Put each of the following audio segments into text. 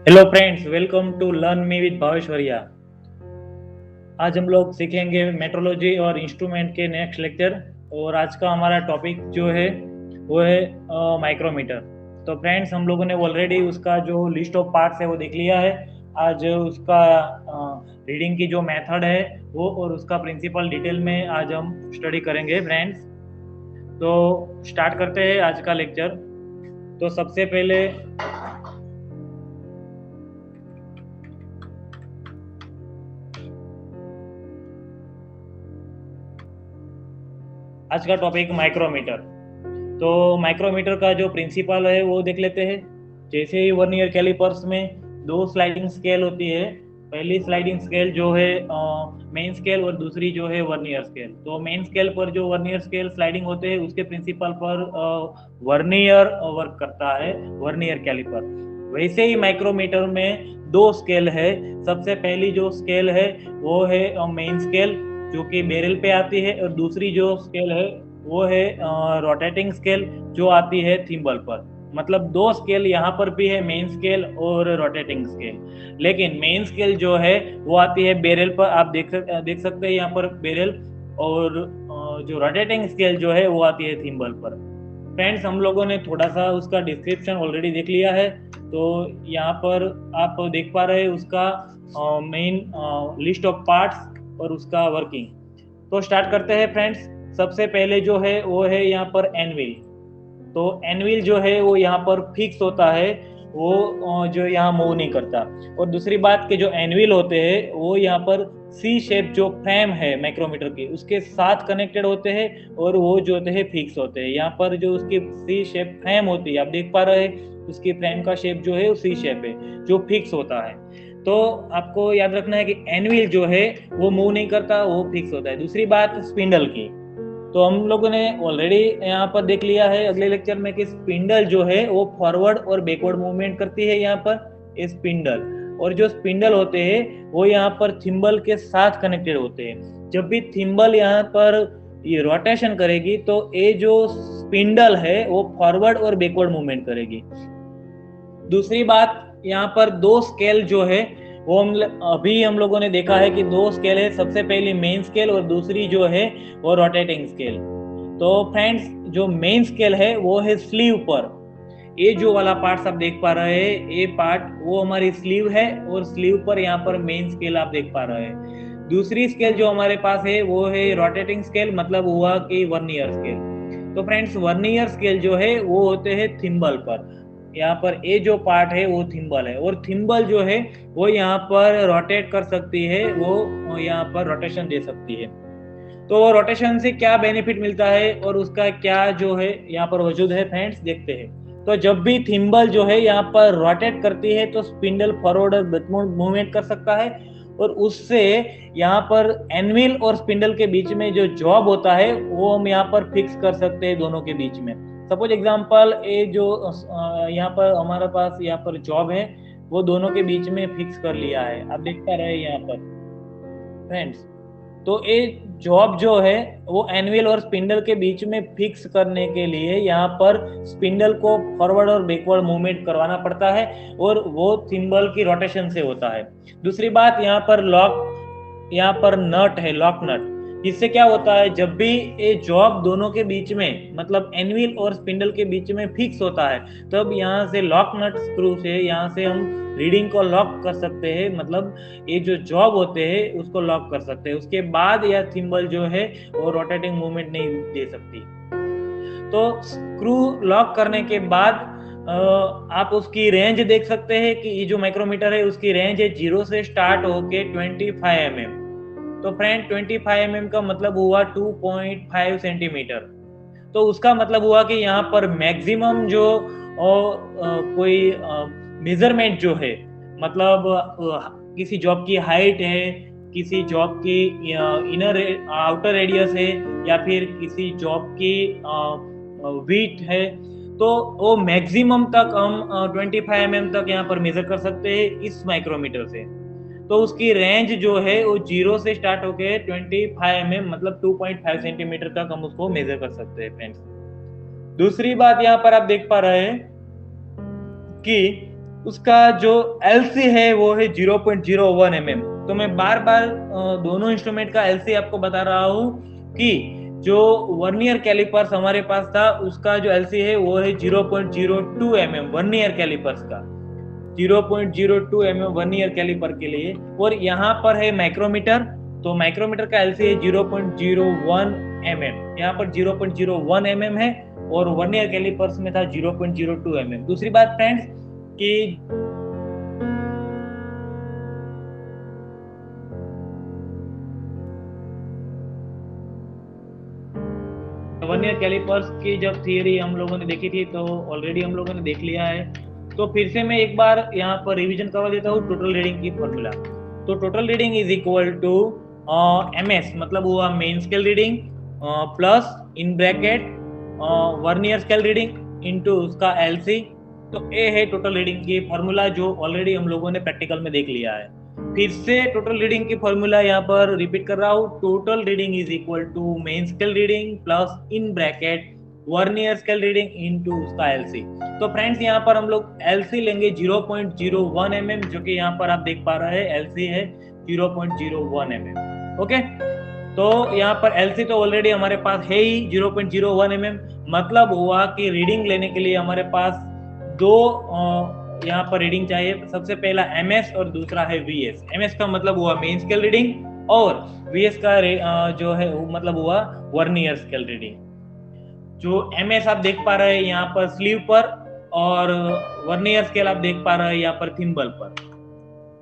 Hello friends, welcome to learn me with Bhaveshwariya. आज हम लोग सीखेंगे मेट्रोलॉजी और इंस्ट्रूमेंट के नेक्स्ट लेक्चर। और आज का हमारा टॉपिक जो है वो है माइक्रोमीटर। तो फ्रेंड्स, हम लोगों ने ऑलरेडी उसका जो लिस्ट ऑफ पार्ट्स है वो देख लिया है। आज उसका रीडिंग की जो मेथड है वो और उसका प्रिंसिपल डिटेल में आज हम स्टडी करेंगे फ्रेंड्स। तो स्टार्ट करते हैं आज का लेक्चर। तो सबसे पहले आज का टॉपिक माइक्रोमीटर। तो माइक्रोमीटर का जो प्रिंसिपल है वो देख लेते हैं। जैसे ही वर्नियर कैलिपर्स में दो स्लाइडिंग स्केल होती है। पहली स्लाइडिंग स्केल जो है मेन स्केल और दूसरी जो है वर्नियर स्केल। तो मेन स्केल पर जो वर्नियर स्केल स्लाइडिंग होते हैं उसके प्रिंसिपल पर वर्नियर वर्क करता है, वर्नियर कैलिपर। वैसे ही माइक्रोमीटर में दो स्केल है। सबसे पहली जो स्केल है वो है मेन स्केल, जो कि बैरल पे आती है, और दूसरी जो स्केल है वो है रोटेटिंग स्केल, जो आती है थिम्बल पर। मतलब दो स्केल यहाँ पर भी है, मेन स्केल और रोटेटिंग स्केल। लेकिन मेन स्केल जो है वो आती है बैरल पर। आप देख सकते हैं यहाँ पर बैरल। और जो रोटेटिंग स्केल जो है वो आती है थिम्बल पर। फ्रेंड्स, हम लोगों ने थोड़ा सा उसका डिस्क्रिप्शन ऑलरेडी देख लिया है। तो यहाँ पर आप देख पा रहे हैं उसका मेन लिस्ट ऑफ पार्ट्स और उसका वर्किंग। तो स्टार्ट करते हैं फ्रेंड्स। सबसे पहले जो है वो है यहाँ पर एनविल। तो एनविल जो है वो यहाँ पर फिक्स होता है, वो जो यहाँ मूव नहीं करता। और दूसरी बात कि जो एनविल होते हैं वो यहाँ पर सी शेप जो फ्रेम है माइक्रोमीटर की उसके साथ कनेक्टेड होते हैं, और वो जो होते हैं फिक्स होते हैं। यहाँ पर जो उसकी सी शेप फ्रेम होती है आप देख पा रहे हैं, उसकी फ्रेम का शेप जो है वो सी शेप है जो फिक्स होता है। तो आपको याद रखना है कि एनविल जो है वो मूव नहीं करता, वो फिक्स होता है। दूसरी बात स्पिंडल की, तो हम लोगों ने ऑलरेडी यहाँ पर देख लिया है अगले लेक्चर में कि स्पिंडल जो है वो फॉरवर्ड और बैकवर्ड मूवमेंट करती है यहाँ पर स्पिंडल। और जो स्पिंडल होते हैं वो यहाँ पर थिम्बल के साथ कनेक्टेड होते हैं। जब भी थिम्बल यहाँ पर ये रोटेशन करेगी तो ये जो स्पिंडल है वो फॉरवर्ड और बैकवर्ड मूवमेंट करेगी। दूसरी बात, यहाँ पर दो स्केल जो है वो अभी हम लोगों ने देखा है कि दो स्केल है। सबसे पहली मेन स्केल और दूसरी जो है वो रोटेटिंग स्केल। तो फ्रेंड्स, जो मेन स्केल है वो है स्लीव पर। ये जो वाला पार्ट आप देख पा रहे हैं, ये पार्ट वो हमारी स्लीव है, और स्लीव पर यहाँ पर मेन स्केल आप देख पा रहे हैं। दूसरी स्केल जो हमारे पास है वो है रोटेटिंग स्केल, मतलब हुआ कि वर्नियर स्केल। तो फ्रेंड्स, वर्नियर स्केल जो है वो होते हैं थिम्बल पर। यहाँ पर ये जो पार्ट है वो थिम्बल है, और थिम्बल जो है वो यहाँ पर रोटेट कर सकती है, वो यहाँ पर रोटेशन दे सकती है। तो रोटेशन से क्या बेनिफिट मिलता है और उसका क्या जो है यहाँ पर वजूद है फ्रेंड्स, देखते हैं। तो जब भी थिम्बल जो है यहाँ पर रोटेट करती है तो स्पिंडल फॉरवर्ड और बैकवर्ड मूवमेंट कर सकता है, और उससे यहाँ पर एनविल और स्पिंडल के बीच में जो जॉब होता है वो हम यहाँ पर फिक्स कर सकते हैं दोनों के बीच में। सपोज एग्जांपल, ये जो यहाँ पर हमारे पास यहाँ पर जॉब है वो दोनों के बीच में फिक्स कर लिया है, आप देख पा रहे हैं यहाँ पर फ्रेंड्स। तो ये जॉब जो है वो एनविल और स्पिंडल के बीच में फिक्स करने के लिए यहाँ पर स्पिंडल को फॉरवर्ड और बैकवर्ड मूवमेंट करवाना पड़ता है, और वो थिम्बल की रोटेशन से होता है। दूसरी बात, यहाँ पर यहाँ पर नट है, लॉक नट। इससे क्या होता है, जब भी ये जॉब दोनों के बीच में मतलब एनविल और स्पिंडल के बीच में फिक्स होता है, तब यहाँ से लॉक नट स्क्रू से यहाँ से हम रीडिंग को लॉक कर सकते हैं। मतलब ये जो जॉब होते हैं उसको लॉक कर सकते हैं। उसके बाद यह थिम्बल जो है वो रोटेटिंग मूवमेंट नहीं दे सकती। तो स्क्रू लॉक करने के बाद आप उसकी रेंज देख सकते हैं कि ये जो माइक्रोमीटर है उसकी रेंज है 0 से स्टार्ट होके 25 mm। तो फ्रेंड, 25 mm का मतलब हुआ 2.5 सेंटीमीटर। तो उसका मतलब हुआ कि यहाँ पर मैक्सिमम जो कोई मेजरमेंट जो है, मतलब किसी जॉब की हाइट है, किसी जॉब की इनर आउटर रेडियस है, या फिर किसी जॉब की विड्थ है, तो वो मैक्सिमम तक हम 25 mm तक यहाँ पर मेजर कर सकते हैं इस माइक्रोमीटर से। तो उसकी रेंज जो है वो 0 से स्टार्ट होके 25 mm मतलब 2.5 सेंटीमीटर तक हम उसको मेजर कर सकते हैं फ्रेंड्स। दूसरी बात यहाँ पर आप देख पा रहे हैं कि उसका जो LC है वो है 0.01 mm। तो मैं बार बार दोनों इंस्ट्रूमेंट का LC आपको बता रहा हूँ कि जो वर्नियर कैलिपर्स हमारे पास था उसका जो LC है वो है 0.02 mm वर्नियर कैलिपर्स का, 0.02 mm वर्नियर कैलिपर के लिए। और यहाँ पर है माइक्रोमीटर, तो माइक्रोमीटर का LC है 0.01 mm, यहाँ पर 0.01 mm है और वर्नियर कैलिपर्स में था 0.02 mm। दूसरी बात फ्रेंड्स कि वर्नियर कैलिपर्स की जब थियरी हम लोगों ने देखी थी तो ऑलरेडी हम लोगों ने देख लिया है, तो फिर से मैं एक बार यहाँ पर रिवीजन करवा देता हूँ टोटल रीडिंग की फॉर्मूला। तो total reading is equal to MS मतलब हुआ main scale reading plus in bracket vernier scale reading into उसका LC। तो ये है टोटल रीडिंग की फॉर्मूला जो ऑलरेडी हम लोगों ने प्रैक्टिकल में देख लिया है। फिर से टोटल रीडिंग की फॉर्मूला यहाँ पर रिपीट कर रहा हूँ, total reading is equal to main scale reading plus in bracket vernier scale reading into उसका LC। तो फ्रेंड्स यहाँ पर हम लोग LC लेंगे 0.01 mm, जो कि यहाँ पर आप देख पा रहे हैं LC है 0.01 mm। ओके, तो यहाँ पर LC तो ऑलरेडी हमारे पास है ही 0.01 mm, मतलब हुआ कि रीडिंग लेने के लिए हमारे पास दो यहाँ पर रीडिंग चाहिए। सबसे पहला MS और दूसरा है VS। MS का मतलब हुआ मेन स्केल रीडिंग और VS का जो है मतलब हुआ वर्नियर स्केल रीडिंग। जो MS आप देख पा रहे हैं यहाँ पर स्लीव पर और वर्नियर स्केल आप देख पा रहे हैं यहाँ पर थिम्बल पर।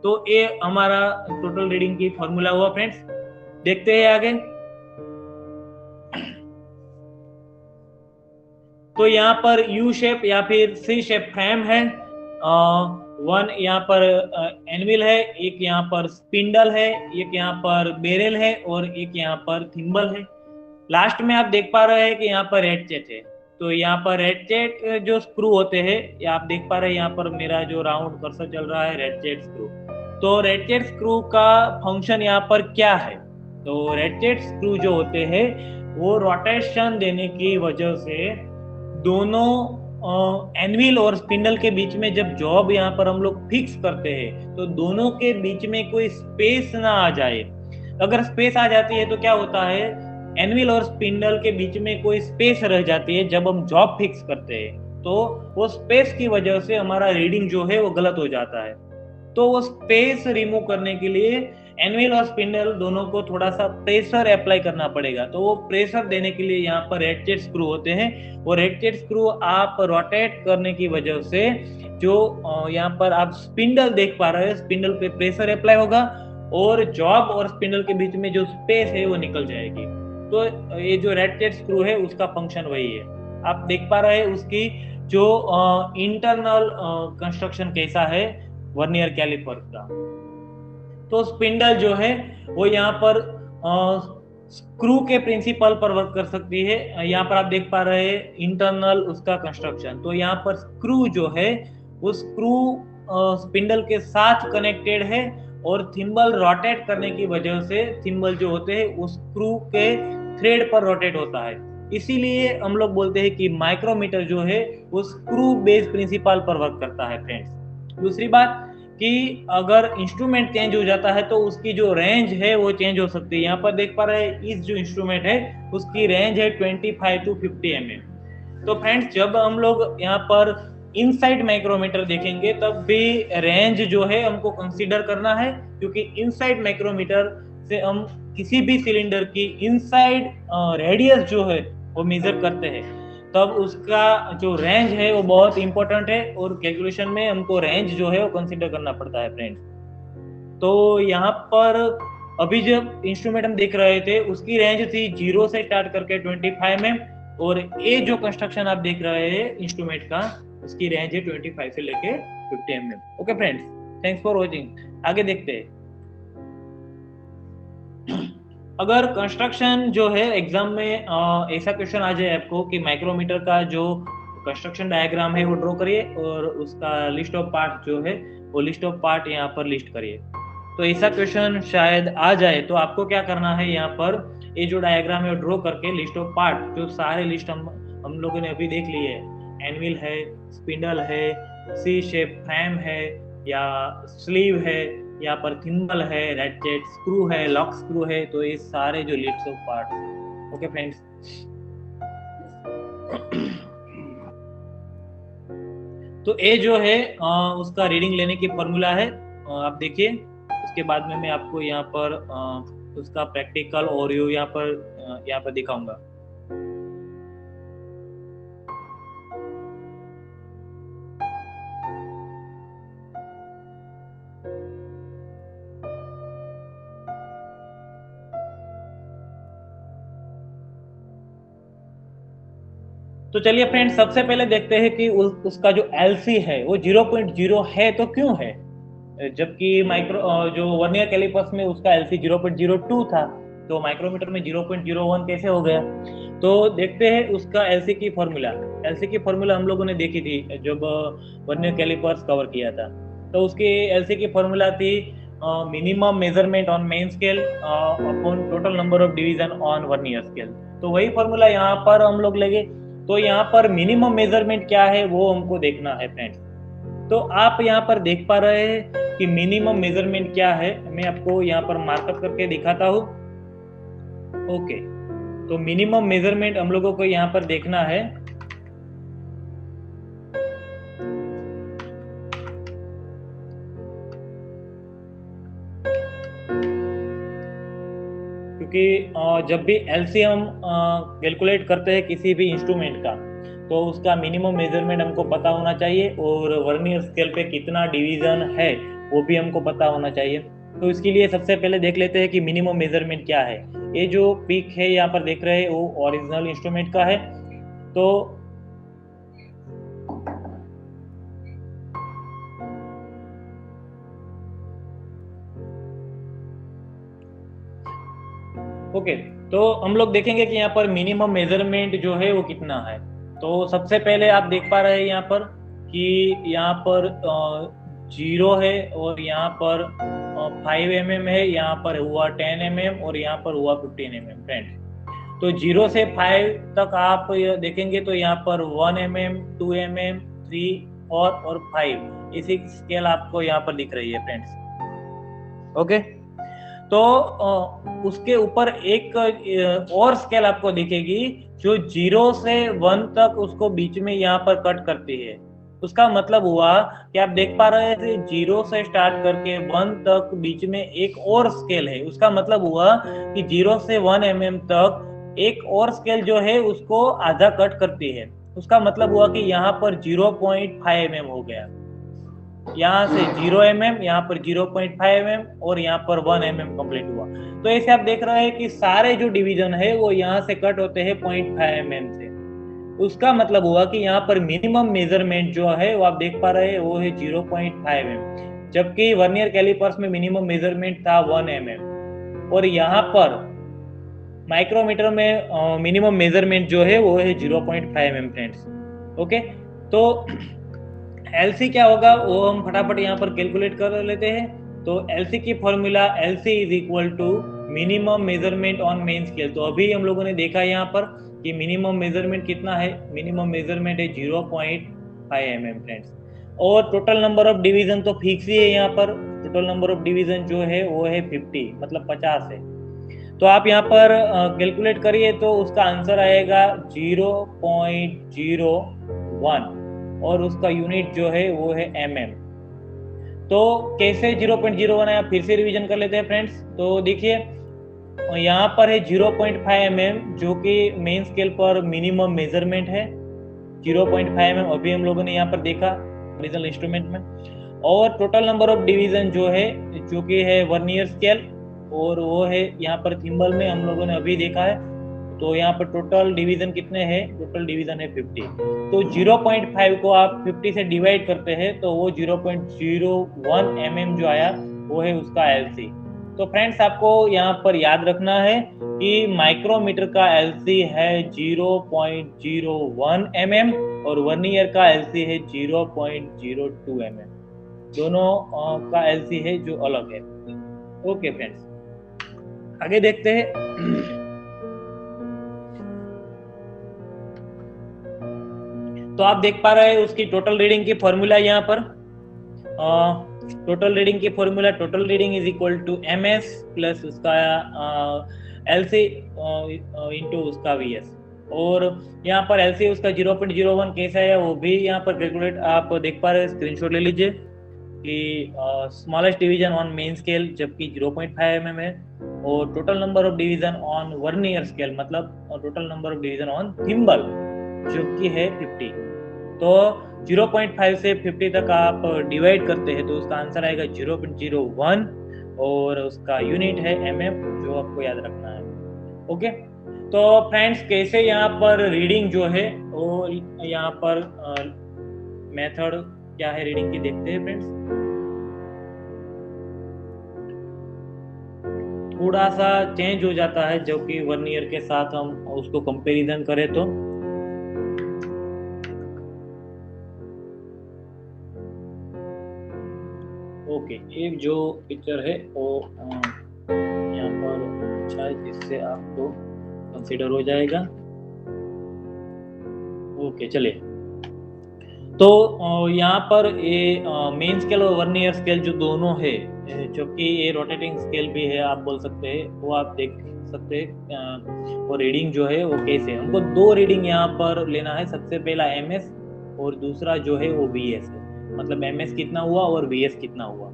तो ये हमारा टोटल रीडिंग की फॉर्मूला हुआ फ्रेंड्स। देखते हैं आगे। तो यहाँ पर U शेप या फिर C शेप फ्रेम है, वन यहाँ पर एनविल है, एक यहाँ पर स्पिंडल है, एक यहाँ पर बेरेल है और एक यहाँ पर थिम्बल है। लास्ट में आप देख पा रहे हैं कि यहाँ पर रेटचेट है। तो यहाँ पर रेटचेट जो स्क्रू होते हैं, या आप देख पा रहे हैं यहाँ पर मेरा जो राउंड कर्सर चल रहा है रेटचेट स्क्रू। तो रेटचेट स्क्रू का फंक्शन यहाँ पर क्या है? तो रेटचेट स्क्रू जो होते हैं वो रोटेशन देने की वजह से दोनों एनविल और स्पिंडल के बीच में जब जॉब यहाँ पर हम लोग फिक्स करते हैं तो दोनों के बीच में कोई स्पेस ना आ जाए। अगर स्पेस आ जाती है तो क्या होता है, एनविल और स्पिंडल के बीच में कोई स्पेस रह जाती है जब हम जॉब फिक्स करते हैं, तो वो स्पेस की वजह से हमारा रीडिंग जो है वो गलत हो जाता है। तो वो स्पेस रिमूव करने के लिए एनविल और स्पिंडल दोनों को थोड़ा सा प्रेशर अप्लाई करना पड़ेगा। तो वो प्रेशर देने के लिए यहाँ पर रेटचेट स्क्रू होते हैं। वो रेटचेट स्क्रू आप रोटेट करने की वजह से जो यहाँ पर आप स्पिंडल देख पा रहे हैं, स्पिंडल पे प्रेशर अप्लाई होगा और जॉब और स्पिंडल के बीच में जो स्पेस है वो निकल जाएगी। तो ये जो रेटचेट स्क्रू है उसका फंक्शन वही है। आप देख पा रहे हैं उसकी जो इंटरनल कंस्ट्रक्शन कैसा है वर्नियर कैलिपर का। तो स्पिंडल जो है वो यहाँ पर स्क्रू के प्रिंसिपल पर वर्क कर सकती है। यहाँ पर आप देख पा रहे हैं इंटरनल उसका कंस्ट्रक्शन। तो यहाँ पर स्क्रू जो है वो स्क्रू स्पिंडल के साथ कनेक्टेड है और थिम्बल रोटेट करने की वजह से थिम्बल जो होते हैं वो स्क्रू के थ्रेड पर रोटेट होता है। इसीलिए हम लोग बोलते हैं कि माइक्रोमीटर जो है वो स्क्रू बेस्ड प्रिंसिपल पर वर्क करता है फ्रेंड्स। दूसरी बात कि अगर इंस्ट्रूमेंट चेंज हो जाता है तो उसकी जो रेंज है वो चेंज हो सकती है। यहाँ पर देख पा रहे हैं इस जो इंस्ट्रूमेंट है उसकी रेंज है 25 to 50 mm। तो फ्रेंड्स जब हम लोग यहाँ पर इनसाइड माइक्रोमीटर देखेंगे तब भी रेंज जो है हमको कंसीडर करना है, क्योंकि इनसाइड माइक्रोमीटर से हम किसी भी सिलेंडर की इनसाइड रेडियस जो है वो मेजर करते हैं, तब उसका जो रेंज है वो बहुत इंपॉर्टेंट है और कैलकुलेशन में हमको रेंज जो है वो कंसीडर करना पड़ता है फ्रेंड्स। तो यहाँ पर अभी जब इंस्ट्रूमेंट हम देख रहे थे उसकी रेंज थी 0 से स्टार्ट करके 25 mm, और ये जो कंस्ट्रक्शन आप देख रहे हैं इंस्ट्रूमेंट का उसकी रेंज है 25 से लेके 50 mm। Okay friends, thanks for watching. आगे देखते हैं। अगर कंस्ट्रक्शन जो है एग्जाम में ऐसा क्वेश्चन आ जाए आपको कि माइक्रोमीटर का जो कंस्ट्रक्शन डायग्राम है वो ड्रॉ करिए और उसका लिस्ट ऑफ पार्ट जो है वो लिस्ट ऑफ पार्ट यहाँ पर लिस्ट करिए, तो ऐसा क्वेश्चन शायद आ जाए तो आपको क्या करना है, यहाँ पर ये जो डायग्राम है वो ड्रॉ करके लिस्ट ऑफ पार्ट जो सारे लिस्ट हम लोगों ने अभी देख लिए है एनविल है, स्पिंडल है, सी शेप फ्रेम है, या स्लीव है, यहाँ पर थिम्बल है, रेटचेट स्क्रू है, लॉक स्क्रू है। तो ये सारे जो लिट्स ऑफ पार्ट्स। ओके फ्रेंड्स, तो ये जो है उसका रीडिंग लेने की फॉर्मूला है। आप देखिए, उसके बाद में मैं आपको यहाँ पर उसका प्रैक्टिकल और यहाँ पर दिखाऊंगा। तो चलिए फ्रेंड्स, सबसे पहले देखते हैं कि उसका जो एलसी है वो 0.0 है तो क्यों है, जबकि माइक्रो जो वर्नियर कैलिपर्स में उसका एलसी 0.02 था, तो माइक्रोमीटर में 0.01 कैसे हो गया। तो देखते हैं उसका एलसी की फॉर्मूला। एलसी की फॉर्मूला हम लोगों ने देखी थी जब वर्नियर कैलिपर्स कवर किया था। तो उसकी एलसी की फॉर्मूला थी minimum measurement on main scale upon total number of division on vernier scale. तो वही फॉर्मूला यहाँ पर हम लोग लेंगे। तो यहाँ पर मिनिमम मेजरमेंट क्या है वो हमको देखना है फ्रेंड्स। तो आप यहाँ पर देख पा रहे हैं कि मिनिमम मेजरमेंट क्या है। मैं आपको यहाँ पर मार्कअप करके दिखाता हूँ। ओके, तो मिनिमम मेजरमेंट हम लोगों को यहाँ पर देखना है। क्योंकि जब भी एलसीएम कैलकुलेट करते हैं किसी भी इंस्ट्रूमेंट का, तो उसका मिनिमम मेजरमेंट हमको पता होना चाहिए, और वर्नियर स्केल पे कितना डिवीजन है वो भी हमको पता होना चाहिए। तो इसके लिए सबसे पहले देख लेते हैं कि मिनिमम मेजरमेंट क्या है। ये जो पिक है यहाँ पर देख रहे हैं वो ओरिजिनल इंस्ट्रूमेंट का है। तो ओके, तो हम लोग देखेंगे कि यहाँ पर मिनिमम मेजरमेंट जो है वो कितना है। तो सबसे पहले आप देख पा रहे हैं यहाँ पर कि यहाँ पर 0 है, और यहाँ पर 5 mm है, यहाँ पर हुआ 10 mm, और यहाँ पर हुआ 15 mm फ्रेंड। तो 0 से 5 तक आप देखेंगे तो यहाँ पर 1 mm, 2 mm, 3, 4 और 5 इसी स्केल आपको यहाँ पर दिख रही है फ्रेंड्स। ओके, तो उसके ऊपर एक और स्केल आपको दिखेगी जो 0 से 1 तक उसको बीच में यहाँ पर कट करती है। उसका मतलब हुआ कि आप देख पा रहे थे 0 से स्टार्ट करके 1 तक बीच में एक और स्केल है। उसका मतलब हुआ कि 0 से 1 mm तक एक और स्केल जो है उसको आधा कट करती है। उसका मतलब हुआ कि यहाँ पर 0.5 mm हो गया। यहाँ से 0 mm, यहाँ पर 0.5 mm, और यहाँ पर 1 mm कंप्लीट हुआ। तो ऐसे आप देख रहे हैं कि सारे जो डिवीजन है वो यहाँ से कट होते हैं 0.5 mm से। उसका मतलब हुआ कि यहाँ पर मिनिमम मेजरमेंट जो है वो आप देख पा रहे हैं वो है 0.5 mm, जबकि वर्नियर कैलिपर्स में मिनिमम मेजरमेंट था 1 mm, और यहाँ पर माइक्रोमीटर में मिनिमम मेजरमेंट जो है वो है 0.5 mm फ्रेंड्स। ओके, तो एलसी क्या होगा वो हम फटाफट यहाँ पर कैलकुलेट कर लेते हैं। तो एलसी की formula LC is equal to minimum measurement on main scale. तो अभी हम लोगों ने देखा यहाँ पर कि मिनिमम मेजरमेंट कितना है। मिनिमम मेजरमेंट है 0.5 mm फ्रेंड्स, और टोटल नंबर ऑफ डिवीजन तो फिक्स ही है यहाँ पर। टोटल नंबर ऑफ डिवीजन जो है वो है 50, मतलब 50 है। तो आप यहाँ पर कैलकुलेट करिए तो उसका आंसर आएगा 0.01, और उसका यूनिट जो है वो है mm। तो कैसे 0.01 आया, फिर से रिवीजन कर लेते हैं फ्रेंड्स। तो देखिए यहाँ पर है 0.5 mm जो कि मेन स्केल पर मिनिमम मेजरमेंट है। 0.5 mm अभी हम लोगों ने यहाँ पर देखा ओरिजिनल इंस्ट्रूमेंट में। और टोटल नंबर ऑफ डिवीजन जो है जो कि है वर्नियर स्केल, और वो है यहाँ पर थिम्बल में हम लोगों ने अभी देखा है। तो यहाँ पर टोटल डिवीजन कितने हैं, टोटल डिवीजन है 50। तो 0.5 को आप 50 से डिवाइड करते हैं तो वो 0.01 mm जो आया वो है उसका एलसी। तो फ्रेंड्स आपको यहाँ पर याद रखना है कि माइक्रोमीटर का एलसी है 0.01 mm, और वर्नियर का एलसी है 0.02 mm। दोनों का एलसी है जो अलग है। ओके फ्रेंड्स, आगे देखते हैं। तो आप देख पा रहे हैं उसकी टोटल रीडिंग की फॉर्मूला यहाँ पर। टोटल रीडिंग की formula, total reading is equal to MS plus उसका LC इंटू उसका VS। और यहाँ पर LC उसका 0.01 कैसा है वो भी यहाँ पर कैलकुलेट आप देख पा रहे हैं, स्क्रीनशॉट ले लीजिए कि smallest division on main scale जबकि 0.5 mm है, और total number of division on vernier scale मतलब total number of division on thimble जो कि है 50। तो 0.5 से 50 तक आप डिवाइड करते हैं तो उसका आंसर आएगा 0.01 और उसका यूनिट है mm जो आपको याद रखना है। ओके, तो फ्रेंड्स कैसे यहाँ पर रीडिंग जो है वो यहाँ पर मेथड क्या है रीडिंग की देखते हैं फ्रेंड्स। थोड़ा सा चेंज हो जाता है जो कि वर्नियर के साथ हम उसको कंपैरिजन करें तो। ओके, एक जो पिक्चर है वो यहाँ पर अच्छा है जिससे आपको कंसीडर हो जाएगा। ओके चलिए, तो यहाँ पर ये मेन स्केल और वर्नियर स्केल जो दोनों है, जो कि ये रोटेटिंग स्केल भी है आप बोल सकते हैं, वो आप देख सकते हैं। वो रीडिंग जो है वो कैसे है, हमको दो रीडिंग यहाँ पर लेना है। सबसे पहला MS और दूसरा जो है वो VS है, मतलब MS कितना हुआ और VS कितना हुआ,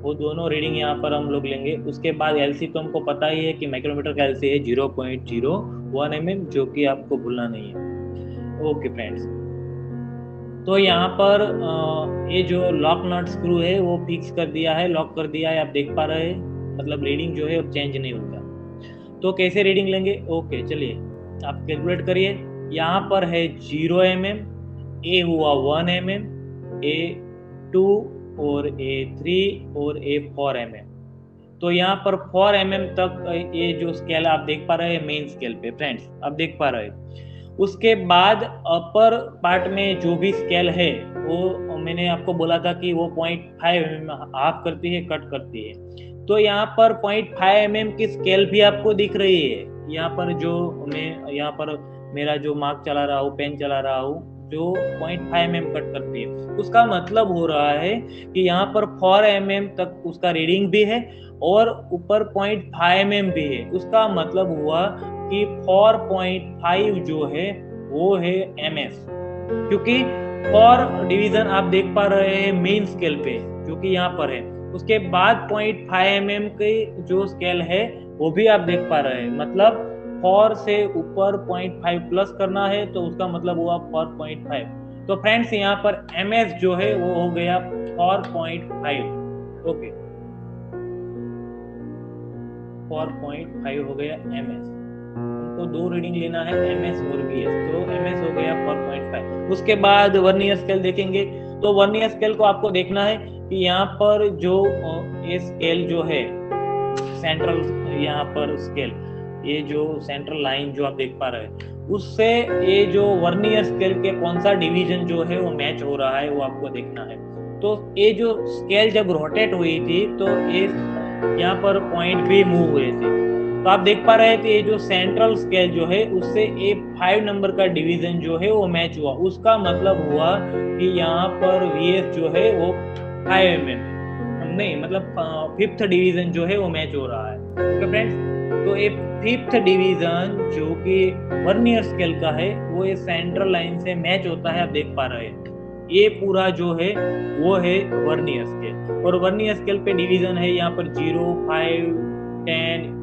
वो दोनों रीडिंग यहाँ पर हम लोग लेंगे। उसके बाद LC तो हमको पता ही है कि माइक्रोमीटर का LC है 0.01 mm, जो कि आपको भूलना नहीं है। ओके फ्रेंड्स, तो यहाँ पर ये जो लॉक नट स्क्रू है वो फिक्स कर दिया है, लॉक कर दिया है, आप देख पा रहे हैं, मतलब रीडिंग जो है अब चेंज नहीं होगा। तो कैसे रीडिंग लेंगे, ओके चलिए आप कैलकुलेट करिए। यहाँ पर है 0 mm, A हुआ 1 mm, A2 और A3 और A4 mm। तो यहाँ पर 4 mm तक ये जो स्केल आप देख पा रहे हैं मेन स्केल पे फ्रेंड्स, आप देख पा रहे हैं। उसके बाद अपर पार्ट में जो भी स्केल है वो मैंने आपको बोला था कि वो 0.5 mm हाफ करती है, कट करती है। तो यहाँ पर 0.5 mm की स्केल भी आपको दिख रही है। यहाँ पर जो मैं यहाँ पर मेरा जो मार्क चला रहा हूँ, पेन चला रहा हूँ, जो 0.5 mm कट करती है, उसका मतलब हो रहा है कि यहाँ पर 4 mm तक उसका रीडिंग भी है और ऊपर 0.5 mm भी है। उसका मतलब हुआ कि 4.5 जो है वो है MS, क्योंकि 4 डिवीजन आप देख पा रहे हैं मेन स्केल पे जो कि यहाँ पर है। उसके बाद 0.5 mm की जो स्केल है वो भी आप देख पा रहे हैं, मतलब 4 से ऊपर 0.5 प्लस करना है तो उसका मतलब हुआ 4.5। तो फ्रेंड्स यहाँ पर MS जो है वो हो गया 4.5। ओके, 4.5 हो गया MS। तो दो रीडिंग लेना है MS और VS, तो MS हो गया 4.5। उसके बाद वर्नियर स्केल देखेंगे, तो वर्नियर स्केल को आपको देखना है कि यहाँ पर जो ये स्केल जो है सेंट्रल, यहाँ पर स्केल ये जो सेंट्रल लाइन जो आप देख पा रहे हैं उससे ये जो वर्नियर स्केल के कौन सा डिवीजन जो है वो मैच हो रहा है वो आपको देखना है। तो ये जो स्केल जब रोटेट हुई थी तो ये यहाँ पर पॉइंट भी मूव हुए थे, तो आप देख पा रहे हैं कि ये जो सेंट्रल स्केल जो है उससे ये 5 नंबर का डिवीजन जो है वो मैच हुआ। उसका मतलब हुआ कि यहाँ पर VS जो है वो 5 mm नहीं, मतलब 5th डिवीजन जो है वो मैच हो रहा है। ओके फ्रेंड्स, तो ये 5th डिवीजन जो कि वर्नियर स्केल का है वो ये सेंट्रल लाइन से मैच होता है, आप देख पा रहे हैं। ये पूरा जो है वो है वर्नियर स्केल, और वर्नियर स्केल पे डिवीजन है यहाँ पर 0, 5, 10,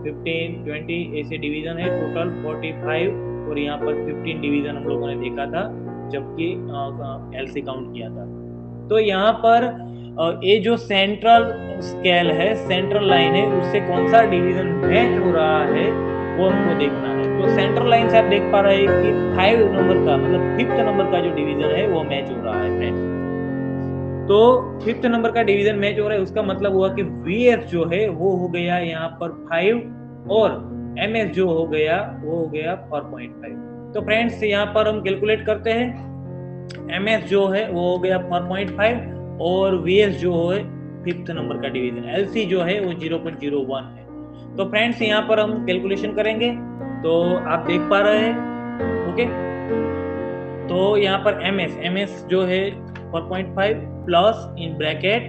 15, 20 ऐसे डिवीजन है, टोटल 45, और यहाँ पर 15 डिवीजन हम लोगों ने देखा था जबकि LC काउंट किया था। तो यहाँ पर ये जो सेंट्रल स्केल है, सेंट्रल लाइन है, उससे कौन सा डिवीजन मैच हो रहा है वो हमको देखना है। तो सेंट्रल लाइन से आप देख पा रहे हैं कि 5 नंबर का मतलब 5th नंबर का जो डिवीजन है वो मैच हो रहा है फ्रेंड्स। तो 5th नंबर का डिवीजन मैच हो रहा है, उसका मतलब हुआ कि VS जो है वो हो गया यहाँ पर 5 और MS जो हो गया वो हो गया 4.5। तो फ्रेंड्स यहाँ पर हम कैलकुलेट करते हैं, MS जो है वो हो गया 4.5 और VS जो है 5th नंबर का डिवीजन, LC जो है वो 0.01 है। तो फ्रेंड्स यहाँ पर हम कैलकुलेशन करेंगे, तो आप देख पा रहे हैं। ओके, तो यहाँ पर एमएस जो है 4.5 प्लस इन ब्रैकेट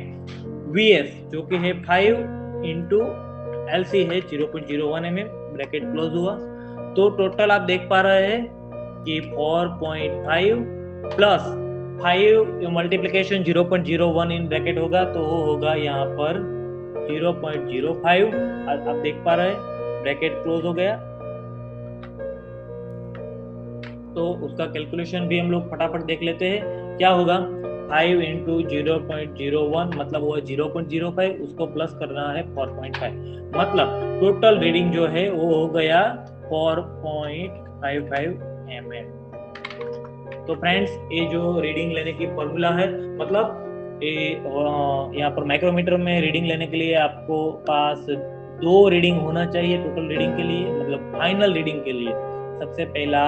वीएस जो कि है 5 इंटू एलसी है 0.01 ब्रैकेट क्लोज हुआ। तो टोटल आप देख पा रहे हैं कि 4.5 प्लस 5 मल्टीप्लीकेशन 0.01 इन ब्रैकेट होगा, तो वो होगा यहाँ पर 0.05। आप देख पा रहे हैं ब्रैकेट क्लोज हो गया। तो उसका कैलकुलेशन भी हम लोग फटाफट देख लेते हैं क्या होगा। 5 इंटू 0.01 मतलब वो 0.05, उसको प्लस करना है 4.5, मतलब टोटल रीडिंग जो है वो हो गया 4.55 mm। तो फ्रेंड्स ये जो रीडिंग लेने की फॉर्मूला है, मतलब यहाँ पर माइक्रोमीटर में रीडिंग लेने के लिए आपको पास 2 रीडिंग होना चाहिए टोटल रीडिंग के लिए, मतलब फाइनल रीडिंग के लिए। सबसे पहला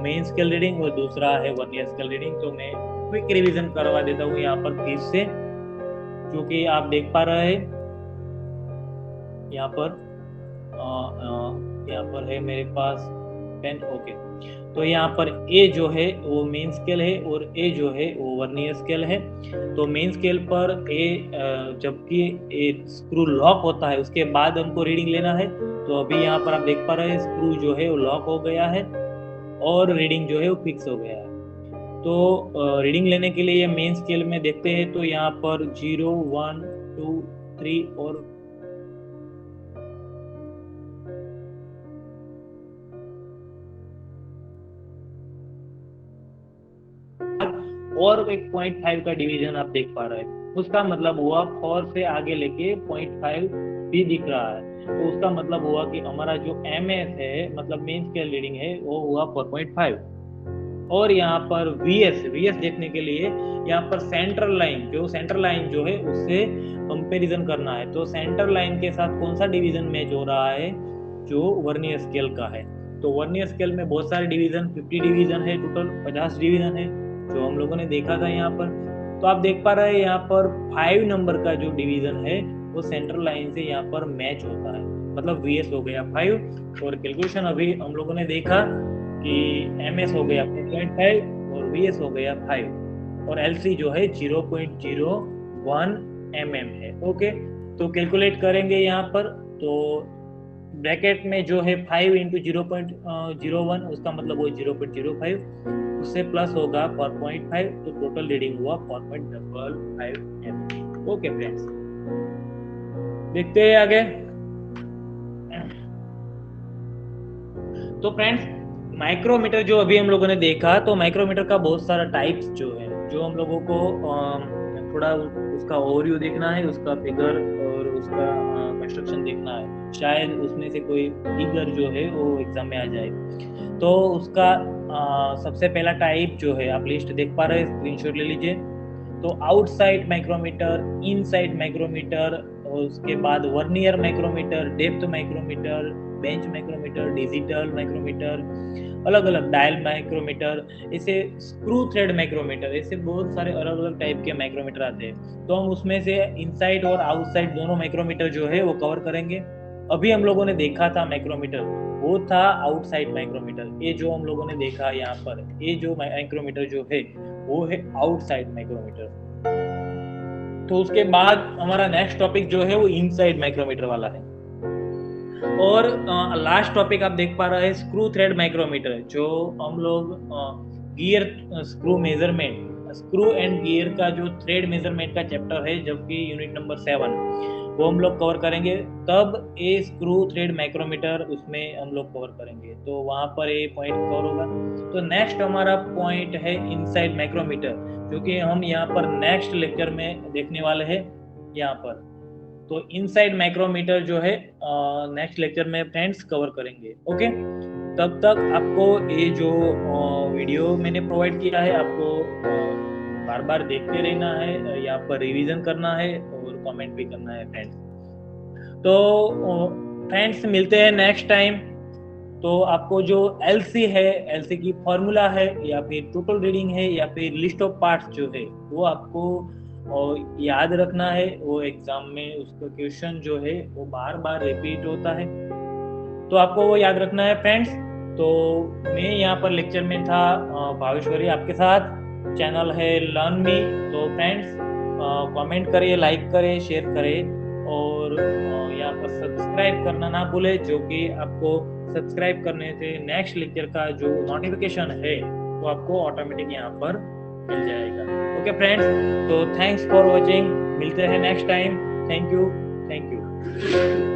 मेन स्केल रीडिंग और दूसरा है वर्नियर स्केल रीडिंग। तो मैं क्विक रिवीजन करवा देता हूँ यहाँ पर फिर से, जो कि आप देख पा रहे हैं यहाँ पर है मेरे पास पेन। ओके, तो यहाँ पर ए जो है वो मेन स्केल है और ए जो है वो वर्नियर स्केल है। तो मेन स्केल पर ए जबकि ए स्क्रू लॉक होता है उसके बाद हमको रीडिंग लेना है। तो अभी यहाँ पर आप देख पा रहे हैं स्क्रू जो है वो लॉक हो गया है और रीडिंग जो है वो फिक्स हो गया है। तो रीडिंग लेने के लिए मेन स्केल में देखते हैं तो यहाँ पर 0, 1, 2, 3 और एक 0.5 का डिवीजन आप देख पा रहे हैं। उसका मतलब हुआ 4 से आगे लेके 0.5 भी दिख रहा है। तो उसका मतलब हुआ कि हमारा जो एमएस है मतलब मेन स्केल रीडिंग है वो हुआ 4.5। और यहाँ पर वीएस देखने के लिए यहाँ पर सेंट्रल लाइन जो है उससे कंपैरिजन करना है। तो सेंटर लाइन के साथ कौन सा डिवीजन मैच हो रहा है, जो वर्नियर स्केल का है। तो वर्नियर स्केल में बहुत सारे डिवीजन 50 डिवीजन है, टोटल 50 डिवीजन है जो हम लोगों ने देखा था यहाँ पर। तो आप देख पा रहे हैं यहाँ पर 5 नंबर का जो डिवीजन है वो सेंट्रल लाइन से यहाँ पर मैच होता है, मतलब वीएस हो गया 5। और कैलकुलेशन अभी हम लोगों ने देखा कि एमएस हो गया 4.5 और वीएस हो गया 5 और एलसी जो है 0.01 mm है। ओके, तो कैलकुलेट करेंगे यहाँ पर। तो ब्रैकेट में जो है 5 इंटू 0.01 उसका मतलब वो 0.05, उससे प्लस होगा 4.5, तो टोटल रीडिंग हुआ 4.55 mm। ओके फ्रेंड्स, देखते हैं आगे। तो फ्रेंड्स माइक्रोमीटर जो अभी हम लोगों ने देखा, तो माइक्रोमीटर का बहुत सारा टाइप्स जो है, जो हम लोगों को थोड़ा उसका ओवरव्यू देखना है, उसका फिगर और उसका कंस्ट्रक्शन देखना है। शायद उसमें से कोई फिगर जो है वो एग्जाम में आ जाए। तो उसका सबसे पहला टाइप जो है आप लिस्ट देख पा रहे हैं, स्क्रीनशॉट ले लीजिए। तो आउटसाइड माइक्रोमीटर, इनसाइड माइक्रोमीटर, और उसके बाद vernier micrometer, depth micrometer, bench micrometer, digital micrometer, अलग अलग डायल माइक्रोमीटर, ऐसे स्क्रू थ्रेड माइक्रोमीटर, ऐसे बहुत सारे अलग अलग टाइप के माइक्रोमीटर आते हैं। तो हम उसमें से इनसाइड और आउटसाइड दोनों माइक्रोमीटर जो है वो कवर करेंगे। अभी हम लोगों ने देखा था माइक्रोमीटर, वो था आउटसाइड माइक्रोमीटर। ये जो हम लोगों ने देखा यहाँ पर, ये जो माइक्रोमीटर जो है वो है आउटसाइड माइक्रोमीटर। तो उसके बाद हमारा नेक्स्ट टॉपिक जो है वो इनसाइड माइक्रोमीटर वाला है। और लास्ट टॉपिक आप देख पा रहे हैं स्क्रू थ्रेड माइक्रोमीटर, जो हम लोग gear screw measurement, screw and gear का जो थ्रेड मेजरमेंट का चैप्टर है, जबकि यूनिट नंबर 7 वो हम लोग कवर करेंगे। तब ए स्क्रू थ्रेड माइक्रोमीटर उसमें हम लोग कवर करेंगे, तो वहां पर ये पॉइंट कवर होगा। तो नेक्स्ट हमारा पॉइंट है इनसाइड माइक्रोमीटर, जो कि हम यहाँ पर नेक्स्ट लेक्चर में देखने वाले हैं यहाँ पर। तो इनसाइड माइक्रोमीटर जो है नेक्स्ट लेक्चर में फ्रेंड्स कवर करेंगे। ओके, तब तक आपको ये जो वीडियो मैंने प्रोवाइड किया है आपको बार बार देखते रहना है, यहाँ पर रिवीजन करना है और कमेंट भी करना है फ्रेंड्स। तो फ्रेंड्स मिलते हैं नेक्स्ट टाइम। तो आपको जो एलसी है, एलसी की फॉर्मूला है या फिर टोटल रीडिंग है या फिर लिस्ट ऑफ पार्ट्स जो है वो आपको और याद रखना है। वो एग्जाम में उसका क्वेश्चन जो है वो बार बार रिपीट होता है, तो आपको वो याद रखना है फ्रेंड्स। तो मैं यहाँ पर लेक्चर में था भावेश्वरी आपके साथ। चैनल है लर्न मी। तो फ्रेंड्स कमेंट करिए, लाइक करें, शेयर करें और यहाँ पर सब्सक्राइब करना ना भूले, जो कि आपको सब्सक्राइब करने से नेक्स्ट लेक्चर का जो नोटिफिकेशन है वो आपको ऑटोमेटिक यहाँ पर मिल जाएगा। ओके फ्रेंड्स, तो थैंक्स फॉर वॉचिंग, मिलते हैं नेक्स्ट टाइम। Thank you.